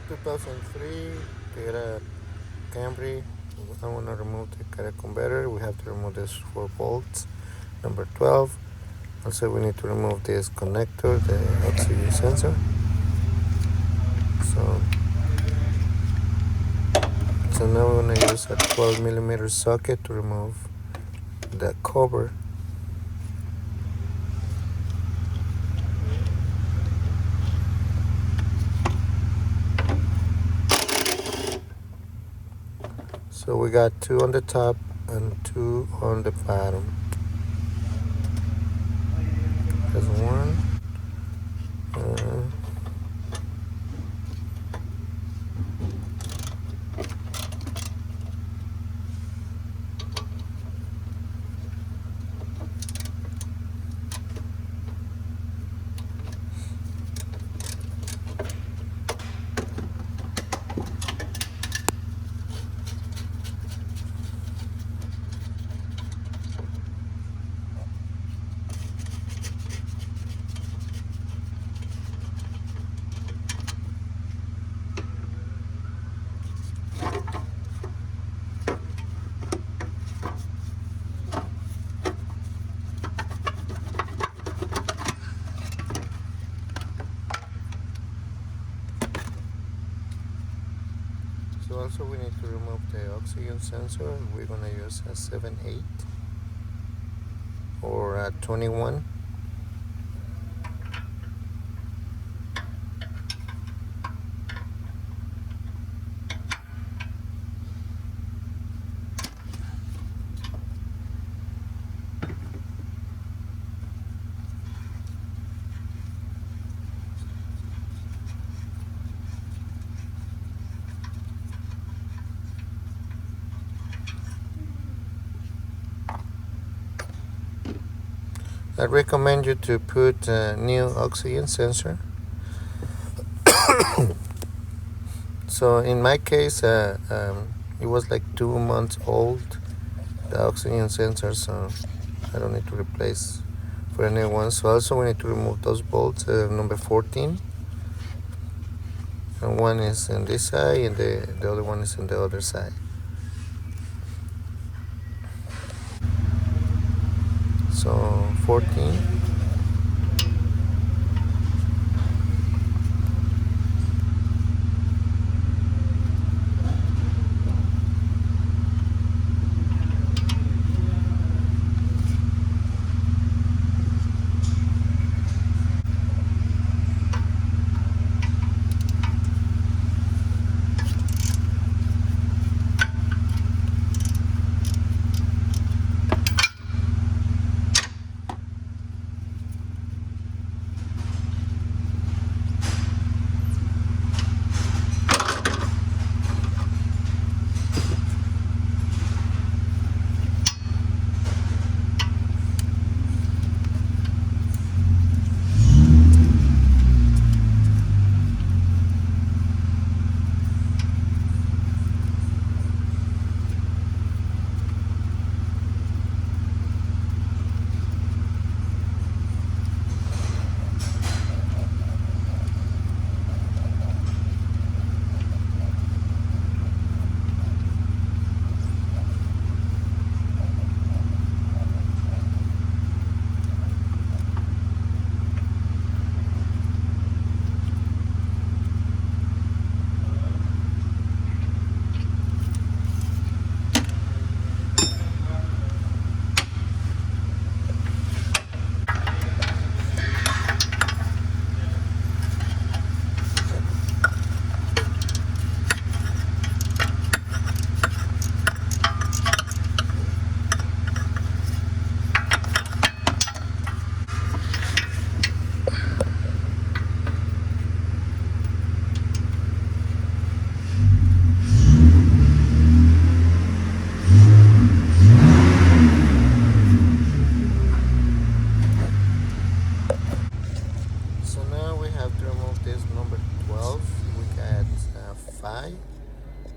2003 Toyota Camry. I want to remove the catalytic converter. We have to remove this 4 bolts. Number 12. Also, we need to remove this connector, the oxygen sensor. So, so now we're going to use a 12 millimeter socket to remove the cover. So we got 2 on the top and 2 on the bottom. There's 1. So also we need to remove the oxygen sensor. We're going to use a 7/8 or a 21. I recommend you to put a new oxygen sensor. So in my case, it was like 2 months old, the oxygen sensor, so I don't need to replace for a new one. So also we need to remove those bolts, number 14. And one is on this side and the other one is on the other side. So 14.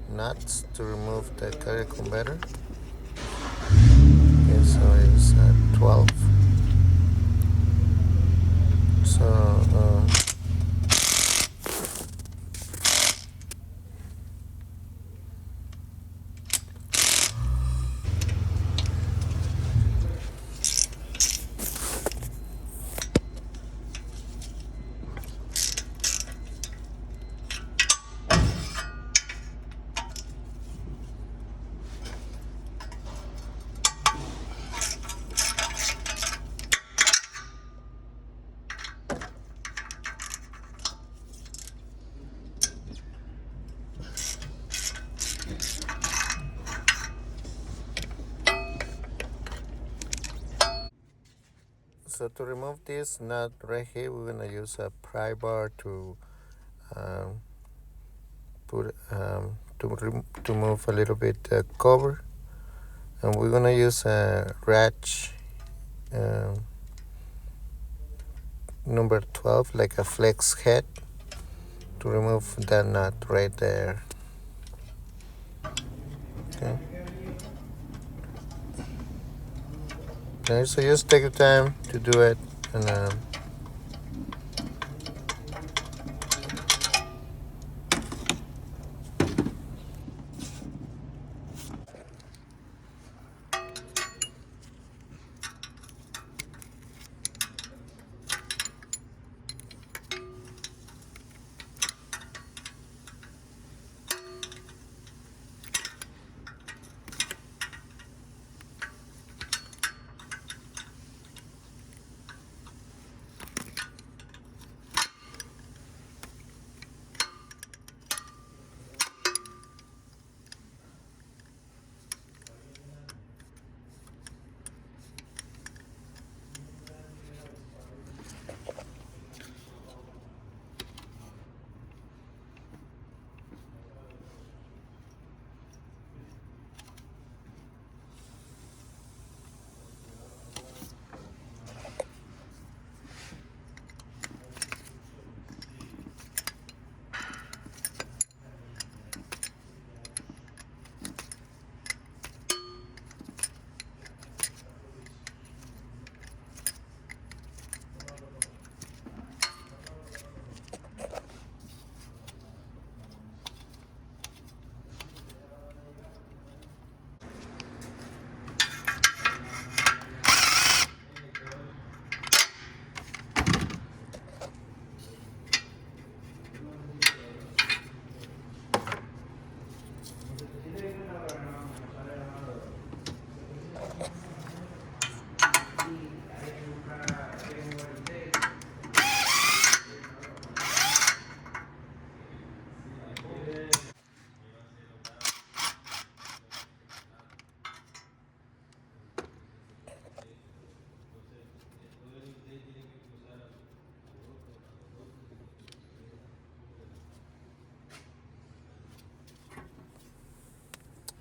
Nuts to remove the catalytic converter. Okay, so it's 12. So So to remove this nut right here, we're gonna use a pry bar to um, put to move a little bit cover, and we're gonna use a ratchet number 12, like a flex head, to remove that nut right there. Okay. Okay, so just take your time to do it, and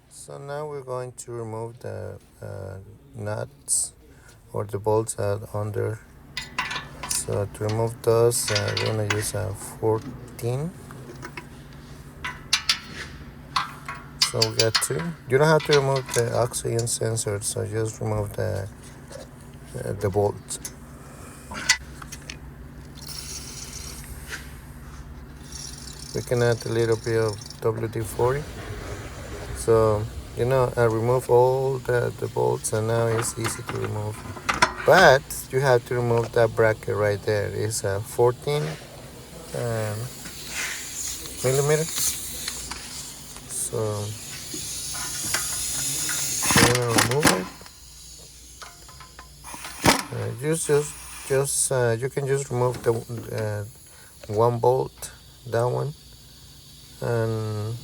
so now we're going to remove the nuts or the bolts under. So to remove those, we're gonna use a 14. So we got two. You don't have to remove the oxygen sensor, so just remove the bolts. We can add a little bit of WD-40. So I remove all the bolts, and now it's easy to remove. But you have to remove that bracket right there. It's a 14 millimeter. So we're gonna remove it. You can just remove the one bolt, that one, and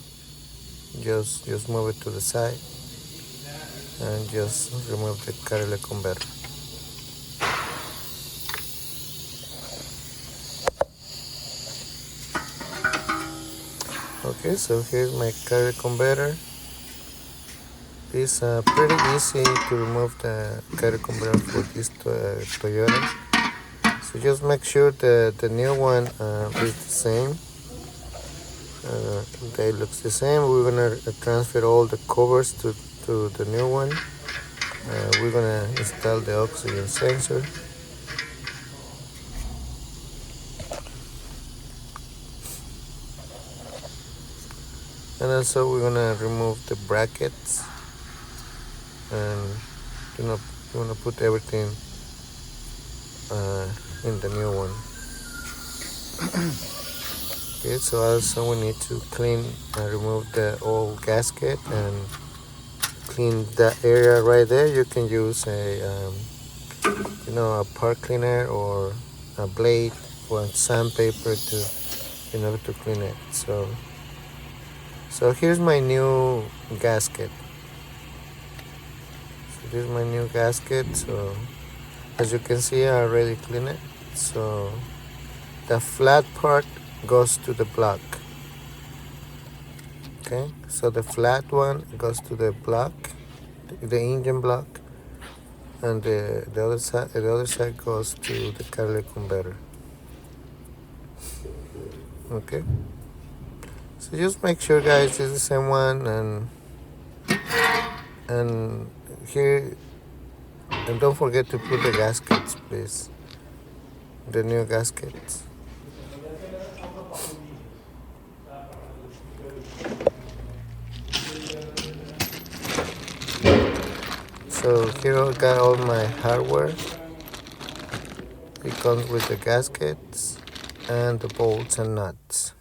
just move it to the side, and just remove the catalytic converter. Okay, so here's my catalytic converter. It's pretty easy to remove the catalytic converter for this Toyota. So just make sure that the new one is the same. They look the same. We're gonna transfer all the covers to the new one. We're gonna install the oxygen sensor. And also we're gonna remove the brackets, and you wanna put everything in the new one. Okay, so also we need to clean and remove the old gasket and clean that area right there. You can use a part cleaner or a blade or sandpaper to clean it. So here's my new gasket. So this is my new gasket. So As you can see, I already cleaned it. So the flat part goes to the block. Okay, so the flat one goes to the block, the engine block, and the other side goes to the catalytic converter. Okay, so just make sure, guys, it's the same one, and here, and don't forget to put the gaskets, please, the new gaskets. So here I got all my hardware. It comes with the gaskets and the bolts and nuts.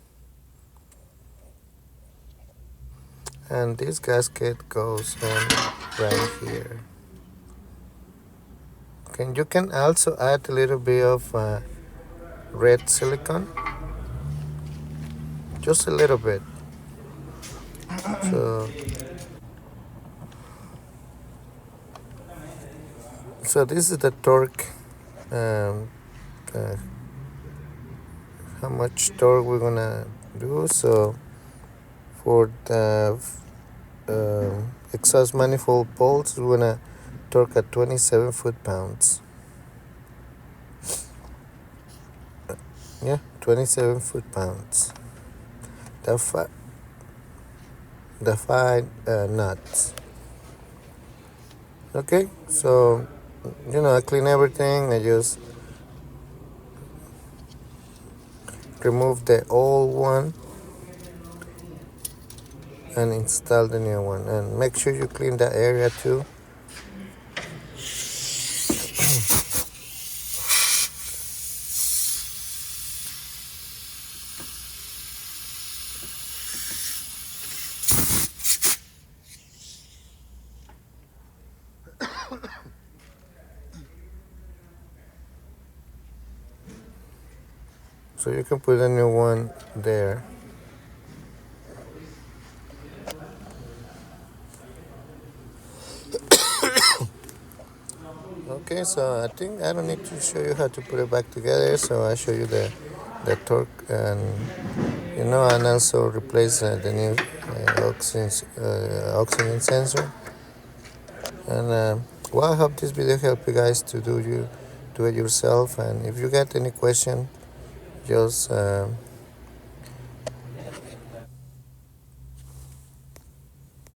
And this gasket goes on right here. Okay, you can also add a little bit of red silicone, just a little bit. So this is the torque, uh, how much torque we're gonna do. So for the exhaust manifold bolts, we're gonna torque at 27 foot-pounds. Yeah, 27 foot-pounds. The five nuts. Okay, so I clean everything. I just remove the old one and install the new one, and make sure you clean that area too. So you can put a new one there. Okay, so I think I don't need to show you how to put it back together. So I show you the torque, and and also replace the new oxygen sensor. And well, I hope this video helped you guys to do it yourself. And if you got any question, just